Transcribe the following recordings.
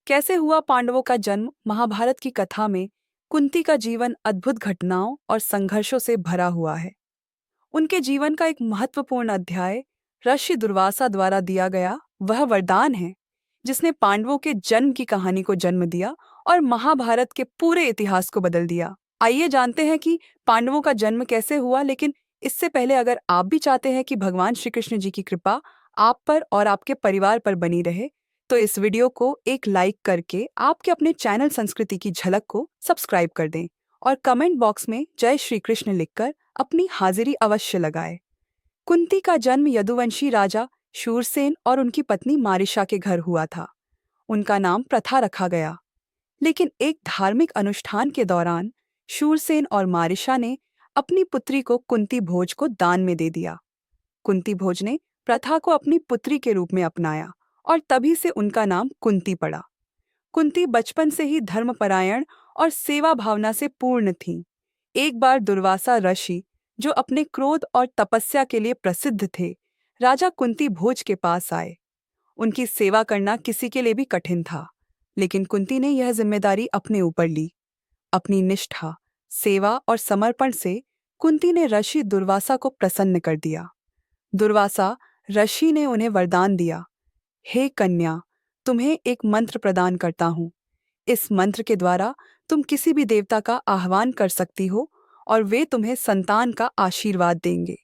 कैसे हुआ पांडवों का जन्म। महाभारत की कथा में कुंती का जीवन अद्भुत घटनाओं और संघर्षों से भरा हुआ है। उनके जीवन का एक महत्वपूर्ण अध्याय ऋषि दुर्वासा द्वारा दिया गया वह वरदान है जिसने पांडवों के जन्म की कहानी को जन्म दिया और महाभारत के पूरे इतिहास को बदल दिया। आइए जानते हैं कि पांडवों का जन्म कैसे हुआ, लेकिन इससे पहले अगर आप भी चाहते हैं कि भगवान श्री कृष्ण जी की कृपा आप पर और आपके परिवार पर बनी रहे, तो इस वीडियो को एक लाइक करके आपके अपने चैनल संस्कृति की झलक को सब्सक्राइब कर दें और कमेंट बॉक्स में जय श्री कृष्ण लिखकर अपनी हाजिरी अवश्य लगाएं। कुंती का जन्म यदुवंशी राजा शूरसेन और उनकी पत्नी मारिशा के घर हुआ था। उनका नाम प्रथा रखा गया, लेकिन एक धार्मिक अनुष्ठान के दौरान शूरसेन और मारिशा ने अपनी पुत्री को कुंती भोज को दान में दे दिया। कुंती भोज ने प्रथा को अपनी पुत्री के रूप में अपनाया और तभी से उनका नाम कुंती पड़ा। कुंती बचपन से ही धर्मपरायण और सेवा भावना से पूर्ण थीं। एक बार दुर्वासा ऋषि, जो अपने क्रोध और तपस्या के लिए प्रसिद्ध थे, राजा कुंती भोज के पास आए। उनकी सेवा करना किसी के लिए भी कठिन था, लेकिन कुंती ने यह जिम्मेदारी अपने ऊपर ली। अपनी निष्ठा, सेवा और समर्पण से कुंती ने ऋषि दुर्वासा को प्रसन्न कर दिया। दुर्वासा ऋषि ने उन्हें वरदान दिया, हे कन्या, तुम्हें एक मंत्र प्रदान करता हूँ। इस मंत्र के द्वारा तुम किसी भी देवता का आह्वान कर सकती हो और वे तुम्हें संतान का आशीर्वाद देंगे।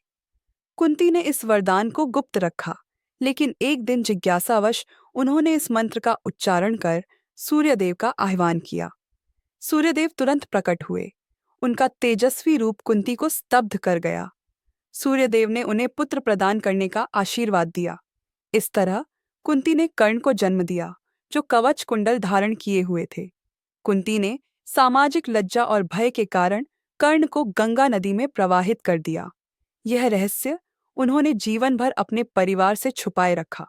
कुंती ने इस वरदान को गुप्त रखा, लेकिन एक दिन जिज्ञासावश उन्होंने इस मंत्र का उच्चारण कर सूर्यदेव का आह्वान किया। सूर्यदेव तुरंत प्रकट हुए। उनका तेजस्वी रूप कुंती को स्तब्ध कर गया। सूर्यदेव ने उन्हें पुत्र प्रदान करने का आशीर्वाद दिया। इस तरह कुंती ने कर्ण को जन्म दिया, जो कवच कुंडल धारण किए हुए थे। कुंती ने सामाजिक लज्जा और भय के कारण कर्ण को गंगा नदी में प्रवाहित कर दिया। यह रहस्य उन्होंने जीवन भर अपने परिवार से छुपाए रखा।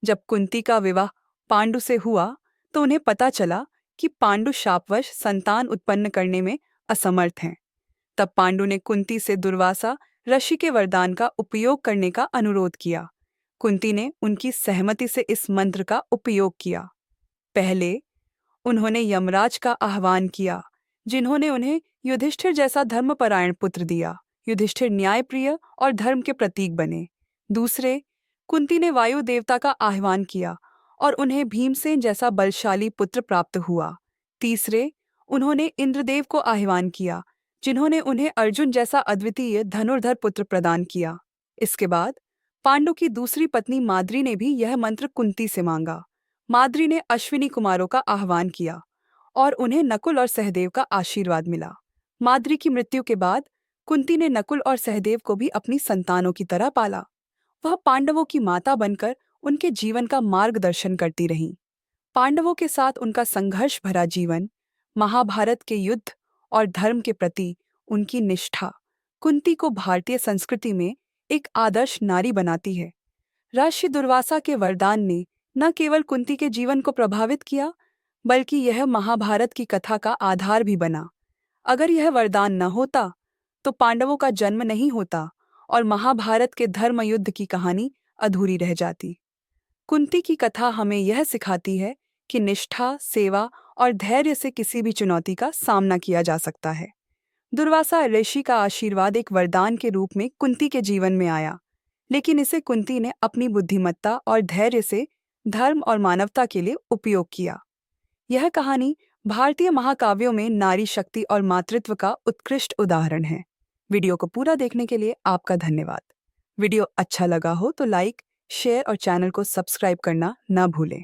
जब कुंती का विवाह पांडु से हुआ, तो उन्हें पता चला कि पांडु शापवश संतान उत्पन्न करने में असमर्थ हैं। तब पांडु ने कुंती से दुर्वासा ऋषि के वरदान का उपयोग करने का अनुरोध किया। कुंती ने उनकी सहमति से इस मंत्र का उपयोग किया। पहले उन्होंने यमराज का आह्वान किया, जिन्होंने उन्हें युधिष्ठिर जैसा धर्मपरायण पुत्र दिया। युधिष्ठिर न्यायप्रिय और धर्म के प्रतीक बने। दूसरे, कुंती ने वायु देवता का आह्वान किया और उन्हें भीमसेन जैसा बलशाली पुत्र प्राप्त हुआ। तीसरे, उन्होंने इंद्रदेव को आह्वान किया, जिन्होंने उन्हें अर्जुन जैसा अद्वितीय धनुर्धर पुत्र प्रदान किया। इसके बाद पांडु की दूसरी पत्नी माद्री ने भी यह मंत्र कुंती से मांगा। माद्री ने अश्विनी कुमारों का आह्वान किया और उन्हें नकुल और सहदेव का आशीर्वाद मिला। माद्री की मृत्यु के बाद कुंती ने नकुल और सहदेव को भी अपनी संतानों की तरह पाला। वह पांडवों की माता बनकर उनके जीवन का मार्गदर्शन करती रहीं। पांडवों के साथ उनका संघर्ष भरा जीवन, महाभारत के युद्ध और धर्म के प्रति उनकी निष्ठा कुंती को भारतीय संस्कृति में एक आदर्श नारी बनाती है। ऋषि दुर्वासा के वरदान ने न केवल कुंती के जीवन को प्रभावित किया, बल्कि यह महाभारत की कथा का आधार भी बना। अगर यह वरदान न होता, तो पांडवों का जन्म नहीं होता और महाभारत के धर्म युद्ध की कहानी अधूरी रह जाती। कुंती की कथा हमें यह सिखाती है कि निष्ठा, सेवा और धैर्य से किसी भी चुनौती का सामना किया जा सकता है। दुर्वासा ऋषि का आशीर्वाद एक वरदान के रूप में कुंती के जीवन में आया, लेकिन इसे कुंती ने अपनी बुद्धिमत्ता और धैर्य से धर्म और मानवता के लिए उपयोग किया। यह कहानी भारतीय महाकाव्यों में नारी शक्ति और मातृत्व का उत्कृष्ट उदाहरण है। वीडियो को पूरा देखने के लिए आपका धन्यवाद। वीडियो अच्छा लगा हो तो लाइक, शेयर और चैनल को सब्सक्राइब करना न भूलें।